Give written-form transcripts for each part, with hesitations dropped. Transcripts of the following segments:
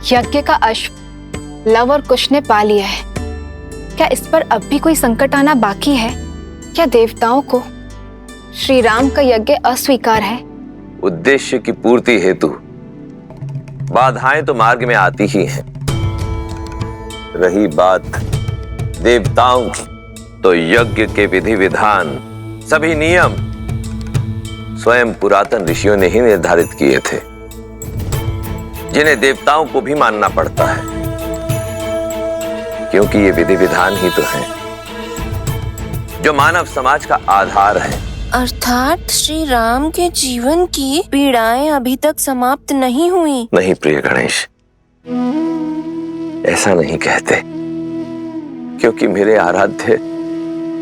यज्ञ का अश्व लव और कुश ने पा लिया है। क्या इस पर अब भी कोई संकट आना बाकी है? क्या देवताओं को श्री राम का यज्ञ अस्वीकार है? उद्देश्य की पूर्ति हेतु बाधाएं तो मार्ग में आती ही हैं। रही बात देवताओं की, तो यज्ञ के विधि विधान, सभी नियम स्वयं पुरातन ऋषियों ने ही निर्धारित किए थे, जिन्हें देवताओं को भी मानना पड़ता है, क्योंकि ये विधि विधान ही तो हैं जो मानव समाज का आधार है। अर्थात श्री राम के जीवन की पीड़ाएं अभी तक समाप्त नहीं हुई। नहीं प्रिय गणेश, ऐसा नहीं कहते, क्योंकि मेरे आराध्य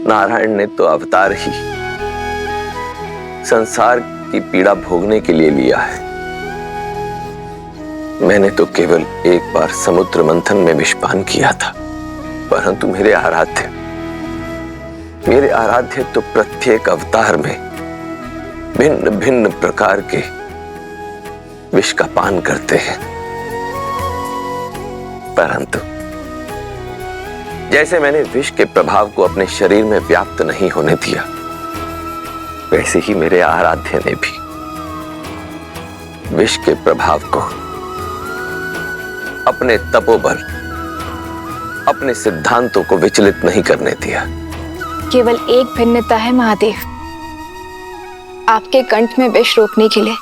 नारायण ने तो अवतार ही संसार की पीड़ा भोगने के लिए लिया है। मैंने तो केवल एक बार समुद्र मंथन में विषपान किया था, परंतु मेरे आराध्य तो प्रत्येक अवतार में भिन्न भिन्न प्रकार के विष का पान करते हैं। परंतु जैसे मैंने विष के प्रभाव को अपने शरीर में व्याप्त नहीं होने दिया, वैसे ही मेरे आराध्य ने भी विष के प्रभाव को अपने तपोबल, अपने सिद्धांतों को विचलित नहीं करने दिया। केवल एक भिन्नता है महादेव, आपके कंठ में विष रोकने के लिए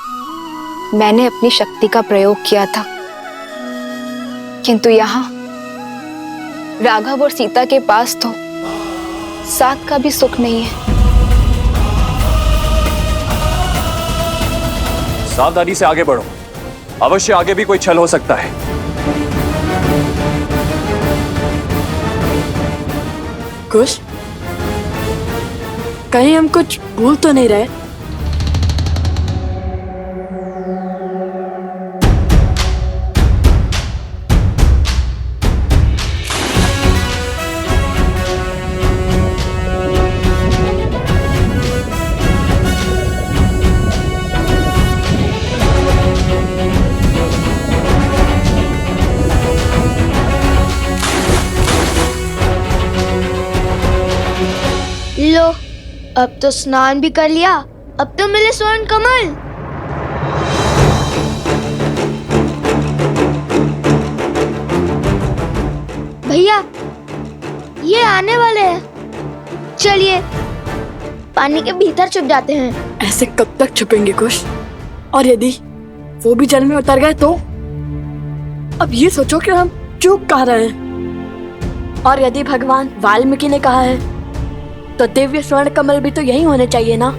मैंने अपनी शक्ति का प्रयोग किया था, किंतु यहाँ राघव और सीता के पास तो साथ का भी सुख नहीं है। सावधानी से आगे बढ़ो, अवश्य आगे भी कोई छल हो सकता है। कुश, कहीं हम कुछ भूल तो नहीं रहे? लो, अब तो स्नान भी कर लिया, अब तो मिले स्वर्ण कमल। भैया, ये आने वाले हैं, चलिए पानी के भीतर छुप जाते हैं। ऐसे कब तक छुपेंगे कुश? और यदि वो भी जल में उतर गए तो? अब ये सोचो कि हम चूक कह रहे हैं। और यदि भगवान वाल्मीकि ने कहा है तो दिव्य स्वर्ण कमल भी तो यही होने चाहिए ना?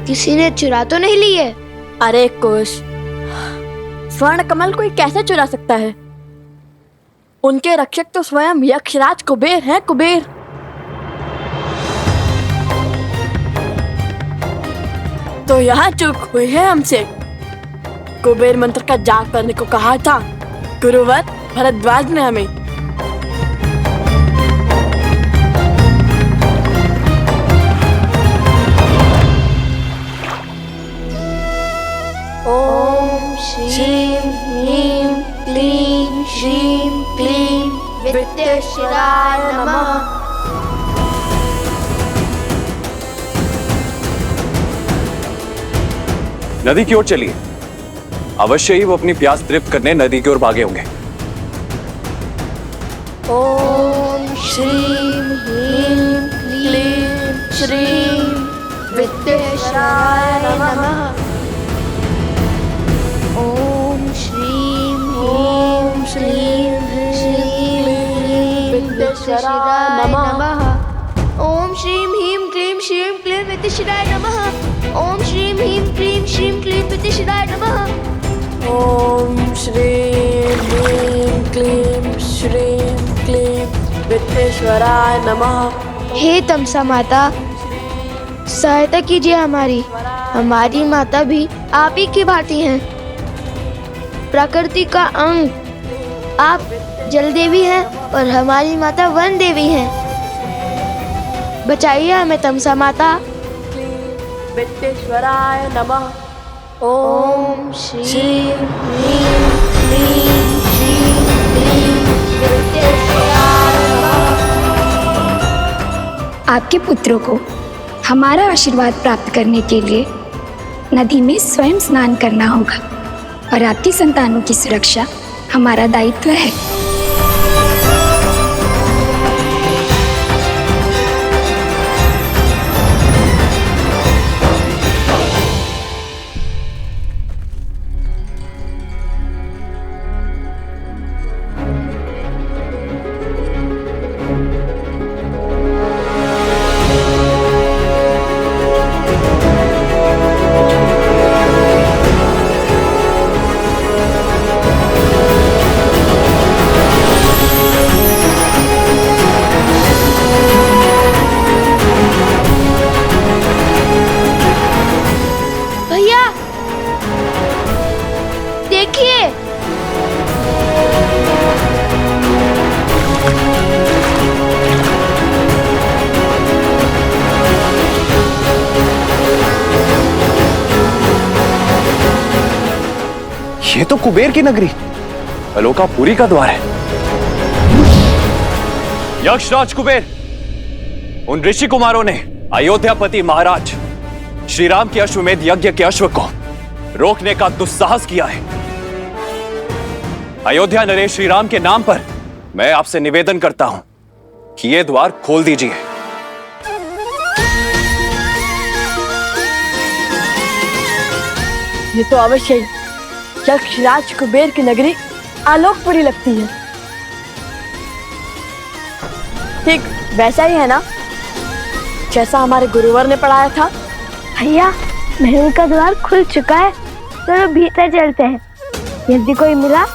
किसी ने चुरा तो नहीं लिए? अरे कुश, स्वर्ण कमल कोई कैसे चुरा सकता है? उनके रक्षक तो स्वयं यक्षराज कुबेर हैं, कुबेर। तो यहाँ चूक हुई है हमसे। कुबेर मंत्र का जाप करने को कहा था गुरुवर भरद्वाज ने हमें। ओम श्रीं ह्रीं क्लीं श्रीं क्लीं विद्येश्वराय नमः। नदी की ओर चलिए, अवश्य ही वो अपनी प्यास तृप्त करने नदी की ओर भागे होंगे। ओम श्रीं ह्रीं क्लीं श्रीं विद्येश्वराय नमः। ओम श्रीं ह्रीं श्रीं क्लीं विद्येश्वराय नमः। ओम श्रीं ह्रीं क्लीं श्रीं क्लीं विद्येश्वराय नमः। ओम श्रीं ह्रीं क्लीं श्रीं क्लीं विद्येश्वराय नमः। ओम श्रीं ह्रीं क्लीं श्रीं क्लीं विद्येश्वराय नमः। हे तमसा माता, सहायता कीजिए हमारी। हमारी माता भी आप ही की भांति हैं, प्रकृति का अंग। आप जल देवी हैं और हमारी माता वन देवी हैं। बचाइए हमें तमसा माता। आपके पुत्रों को हमारा आशीर्वाद प्राप्त करने के लिए नदी में स्वयं स्नान करना होगा और आपकी संतानों की सुरक्षा हमारा दायित्व है। देखिए, ये तो कुबेर की नगरी, अलोकापुरी का द्वार है। यक्षराज कुबेर, उन ऋषि कुमारों ने अयोध्यापति महाराज श्री राम के अश्वमेध यज्ञ के अश्व को रोकने का दुस्साहस किया है। अयोध्या नरेश श्री राम के नाम पर मैं आपसे निवेदन करता हूं कि यह द्वार खोल दीजिए। ये तो अवश्य ही यक्षराज कुबेर की नगरी आलोकपुरी लगती है। ठीक वैसा ही है ना, जैसा हमारे गुरुवर ने पढ़ाया था। भैया महल का द्वार खुल चुका है, चलो भीतर चलते हैं। यदि कोई मिला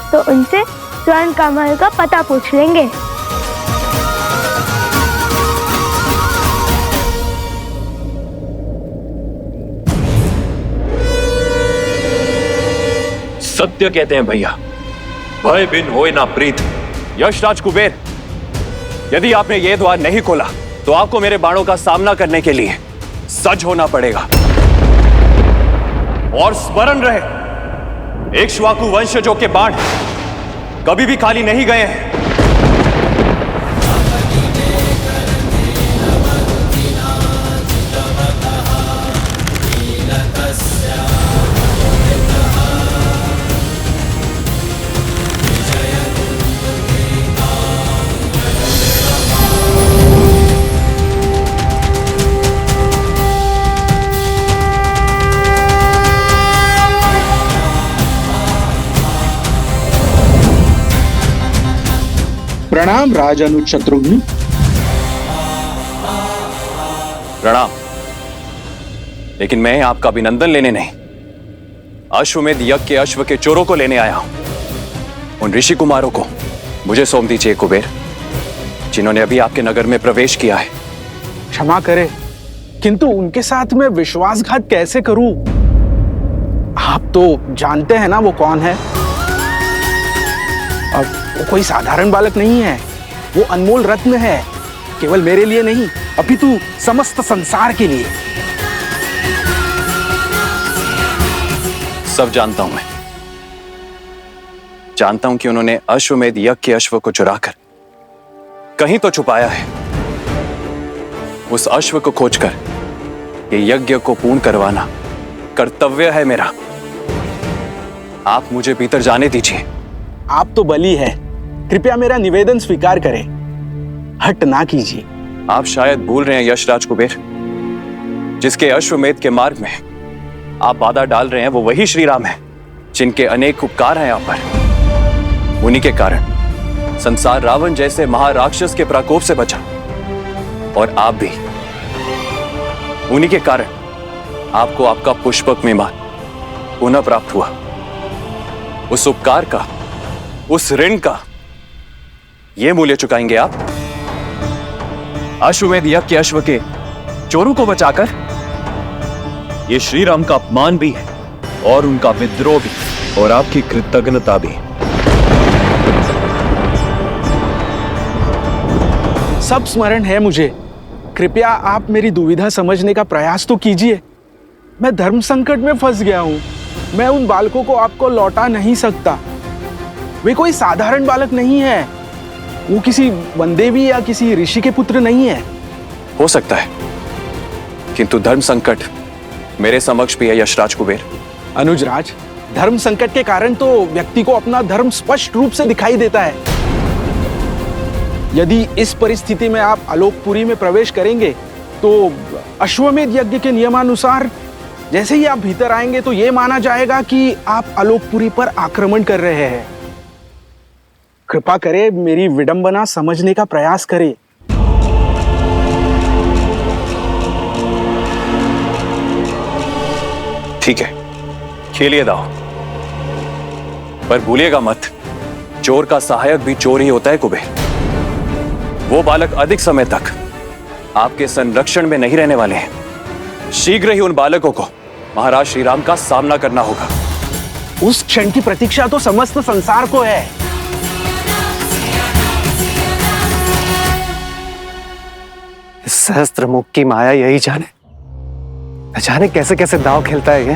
तो उनसे स्वर्ण कमल का पता पूछ लेंगे। सत्य कहते हैं भैया, भय बिन होए ना प्रीत। यक्षराज कुबेर, यदि आपने यह द्वार नहीं खोला तो आपको मेरे बाणों का सामना करने के लिए सज्ज होना पड़ेगा। और स्मरण रहे, इक्ष्वाकु वंशजों के बाण कभी भी खाली नहीं गए हैं। प्रणाम राजानुज शत्रुघ्न। प्रणाम, लेकिन मैं आपका अभिनंदन लेने नहीं, अश्वमेध यज्ञ के अश्व के चोरों को लेने आया हूं। उन ऋषि कुमारों को मुझे सौंप दीजिए कुबेर, जिन्होंने अभी आपके नगर में प्रवेश किया है। क्षमा करें, किंतु उनके साथ मैं विश्वासघात कैसे करूं? आप तो जानते हैं ना वो कौन है। अब वो कोई साधारण बालक नहीं है, वो अनमोल रत्न है, केवल मेरे लिए नहीं अपितु समस्त संसार के लिए। सब जानता हूं मैं, जानता हूं कि उन्होंने अश्वमेध यज्ञ के अश्व को चुराकर कहीं तो छुपाया है। उस अश्व को खोजकर ये यज्ञ को पूर्ण करवाना कर्तव्य है मेरा। आप मुझे भीतर जाने दीजिए। आप तो बली है, कृपया मेरा निवेदन स्वीकार करें, हट ना कीजिए। आप शायद भूल रहे हैं यक्षराज कुबेर, जिसके अश्वमेध के मार्ग में आप बाधा डाल रहे हैं वो वही श्री राम है, जिनके अनेक उपकार हैं आप पर। उन्हीं के कारण संसार रावण जैसे महाराक्षस के प्रकोप से बचा, और आप भी। उन्हीं के कारण आपको आपका पुष्पक विमान पुनः प्राप्त हुआ। उस उपकार का, उस ऋण का ये मूल्य चुकाएंगे आप? अश्वमेध यज्ञ के अश्व के चोरों को बचाकर? ये श्री राम का अपमान भी है और उनका विद्रोह भी, और आपकी कृतज्ञता भी। सब स्मरण है मुझे, कृपया आप मेरी दुविधा समझने का प्रयास तो कीजिए। मैं धर्म संकट में फंस गया हूं, मैं उन बालकों को आपको लौटा नहीं सकता। वे कोई साधारण बालक नहीं है, वो किसी वनदेवी या किसी ऋषि के पुत्र नहीं है। हो सकता है, किंतु धर्म संकट मेरे समक्ष भी है यशराज कुबेर। अनुजराज, धर्म संकट के कारण तो व्यक्ति को अपना धर्म स्पष्ट रूप से दिखाई देता है। यदि इस परिस्थिति में आप आलोकपुरी में प्रवेश करेंगे तो अश्वमेध यज्ञ के नियमानुसार जैसे ही आप भीतर आएंगे तो यह माना जाएगा कि आप आलोकपुरी पर आक्रमण कर रहे हैं। कृपा करें, मेरी विडंबना समझने का प्रयास करें। ठीक है, खेलिए दाव, पर भूलिएगा मत, चोर का सहायक भी चोर ही होता है कुबेर। वो बालक अधिक समय तक आपके संरक्षण में नहीं रहने वाले हैं। शीघ्र ही उन बालकों को महाराज श्री राम का सामना करना होगा। उस क्षण की प्रतीक्षा तो समस्त संसार को है। सहस्त्र मुख की माया यही जाने, न जाने कैसे कैसे दांव खेलता है ये।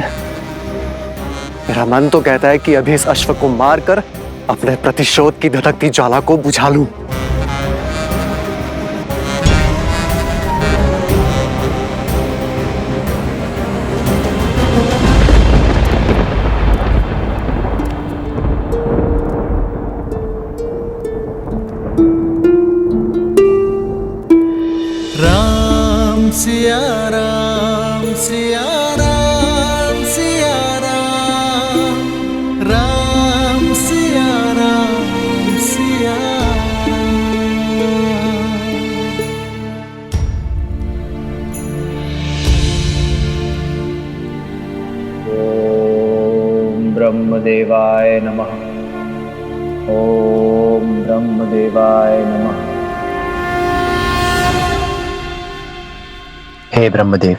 मेरा मन तो कहता है कि अभी इस अश्व को मारकर अपने प्रतिशोध की धधकती ज्वाला को बुझा लूं। राम सिया राम सिया राम सिया राम, राम सिया राम सिया ओम ब्रह्मदेवाय नमः। ओम ब्रह्मदेवाय नमः। हे ब्रह्मदेव,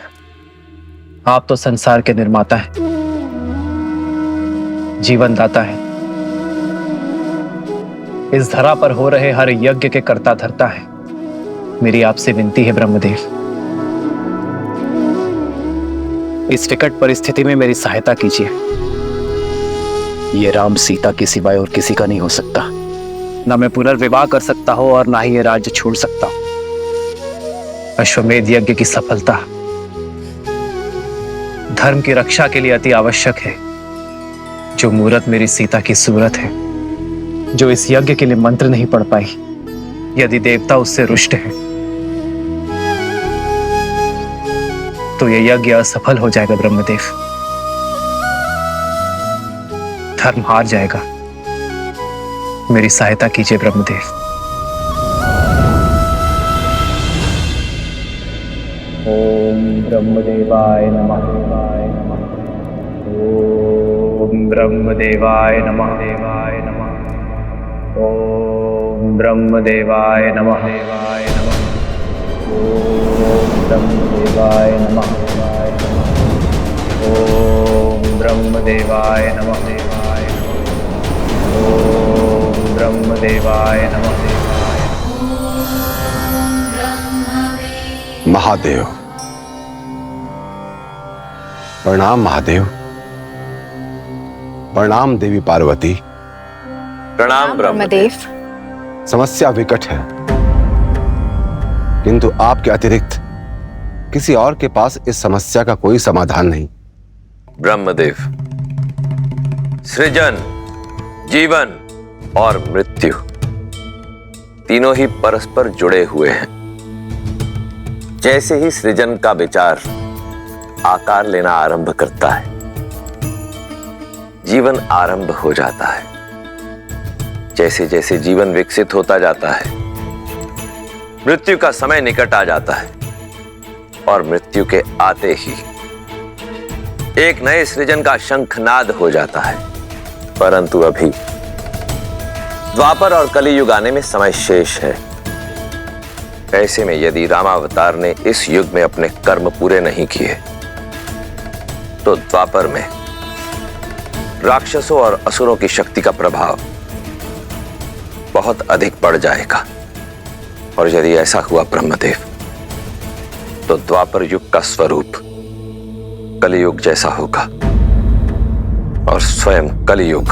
आप तो संसार के निर्माता हैं, जीवन दाता हैं। इस धरा पर हो रहे हर यज्ञ के कर्ता धर्ता हैं। मेरी आपसे विनती है ब्रह्मदेव, इस विकट परिस्थिति में मेरी सहायता कीजिए। ये राम सीता के सिवाय और किसी का नहीं हो सकता। ना मैं पुनर्विवाह कर सकता हूं और ना ही ये राज्य छोड़ सकता हूं। अश्वमेध यज्ञ की सफलता धर्म की रक्षा के लिए अति आवश्यक है। जो मूरत मेरी सीता की सूरत है, जो इस यज्ञ के लिए मंत्र नहीं पढ़ पाई, यदि देवता उससे रुष्ट है तो यह यज्ञ असफल हो जाएगा ब्रह्मदेव। धर्म हार जाएगा। मेरी सहायता कीजिए ब्रह्मदेव। ओम ब्रह्मदेवाय नमः। ओम ब्रह्मदेवाय नमः। ओम ब्रह्मदेवाय नमः। ओम ब्रह्मदेवाय नमः। ओम ब्रह्मदेवाय नमः। ओम ब्रह्मदेवाय नमः। महादेव, प्रणाम महादेव। प्रणाम देवी पार्वती। प्रणाम ब्रह्मदेव। समस्या विकट है, किंतु आपके अतिरिक्त किसी और के पास इस समस्या का कोई समाधान नहीं। ब्रह्मदेव, सृजन, जीवन और मृत्यु तीनों ही परस्पर जुड़े हुए हैं। जैसे ही सृजन का विचार आकार लेना आरंभ करता है, जीवन आरंभ हो जाता है। जैसे जैसे जीवन विकसित होता जाता है, मृत्यु का समय निकट आ जाता है और मृत्यु के आते ही एक नए सृजन का शंखनाद हो जाता है। परंतु अभी द्वापर और कलियुग आने में समय शेष है। ऐसे में यदि रामावतार ने इस युग में अपने कर्म पूरे नहीं किए तो द्वापर में राक्षसों और असुरों की शक्ति का प्रभाव बहुत अधिक बढ़ जाएगा। और यदि ऐसा हुआ ब्रह्मदेव, तो द्वापर युग का स्वरूप कलियुग जैसा होगा और स्वयं कलियुग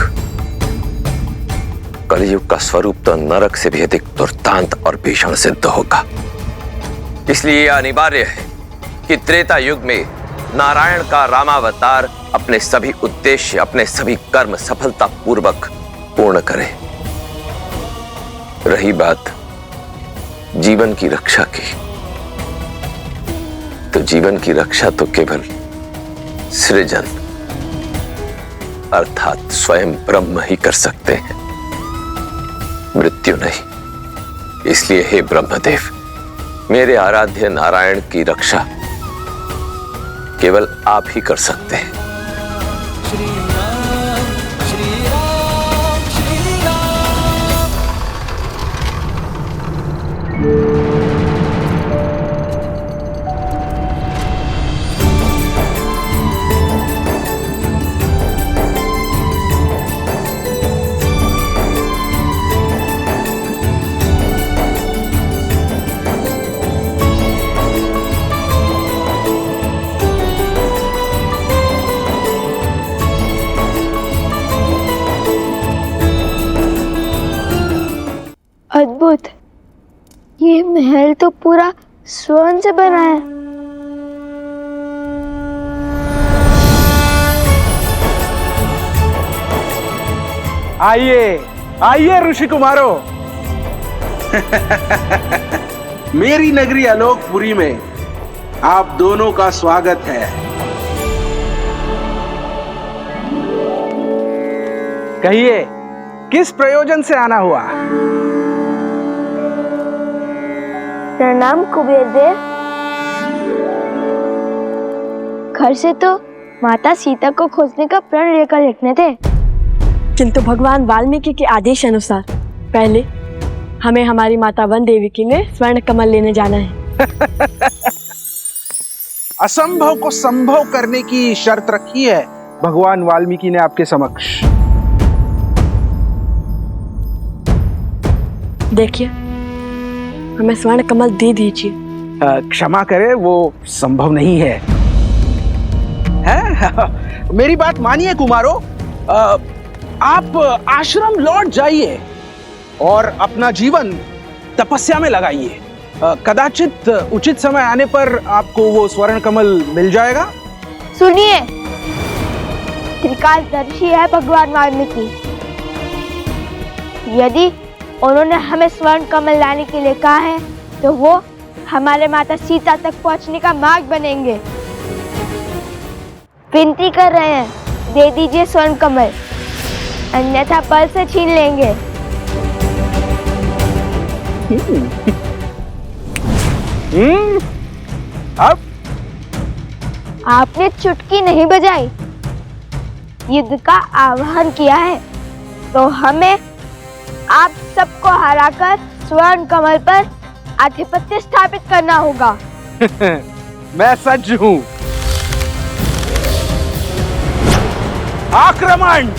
का स्वरूप तो नरक से भी अधिक दुर्दांत और भीषण सिद्ध होगा। इसलिए यह अनिवार्य है कि त्रेता युग में नारायण का रामावतार अपने सभी उद्देश्य, अपने सभी कर्म सफलतापूर्वक पूर्ण करे। रही बात जीवन की रक्षा की, तो जीवन की रक्षा तो केवल सृजन अर्थात स्वयं ब्रह्म ही कर सकते हैं, मृत्यु नहीं। इसलिए हे ब्रह्मदेव, मेरे आराध्य नारायण की रक्षा केवल आप ही कर सकते हैं। अद्भुत, ये महल तो पूरा स्वर्ण से बना है। आइए आइए ऋषि कुमारों। मेरी नगरी आलोकपुरी में आप दोनों का स्वागत है। कहिए, किस प्रयोजन से आना हुआ? प्रणाम कुबेर देव। घर से तो माता सीता को खोजने का प्रण लेकर निकले थे, किंतु भगवान वाल्मीकि के आदेश अनुसार पहले हमें हमारी माता वन देवी के लिए स्वर्ण कमल लेने जाना है। असंभव को संभव करने की शर्त रखी है भगवान वाल्मीकि ने आपके समक्ष। देखिए, हमें स्वर्ण कमल दे दीजिए। क्षमा करें, वो संभव नहीं है। मेरी बात मानिए कुमारों, आप आश्रम लौट जाइए और अपना जीवन तपस्या में लगाइए। कदाचित उचित समय आने पर आपको वो स्वर्ण कमल मिल जाएगा। सुनिए, त्रिकालदर्शी है भगवान वाल्मीकि। यदि उन्होंने हमें स्वर्ण कमल लाने के लिए कहा है तो वो हमारे माता सीता तक पहुंचने का मार्ग बनेंगे। विनती कर रहे हैं, दे दीजिए स्वर्ण कमल, अन्यथा बल से छीन लेंगे। अब आपने चुटकी नहीं बजाई, युद्ध का आह्वान किया है, तो हमें आप सबको हराकर स्वर्ण कमल पर आधिपत्य स्थापित करना होगा। मैं सज्ज हूं। आक्रमण!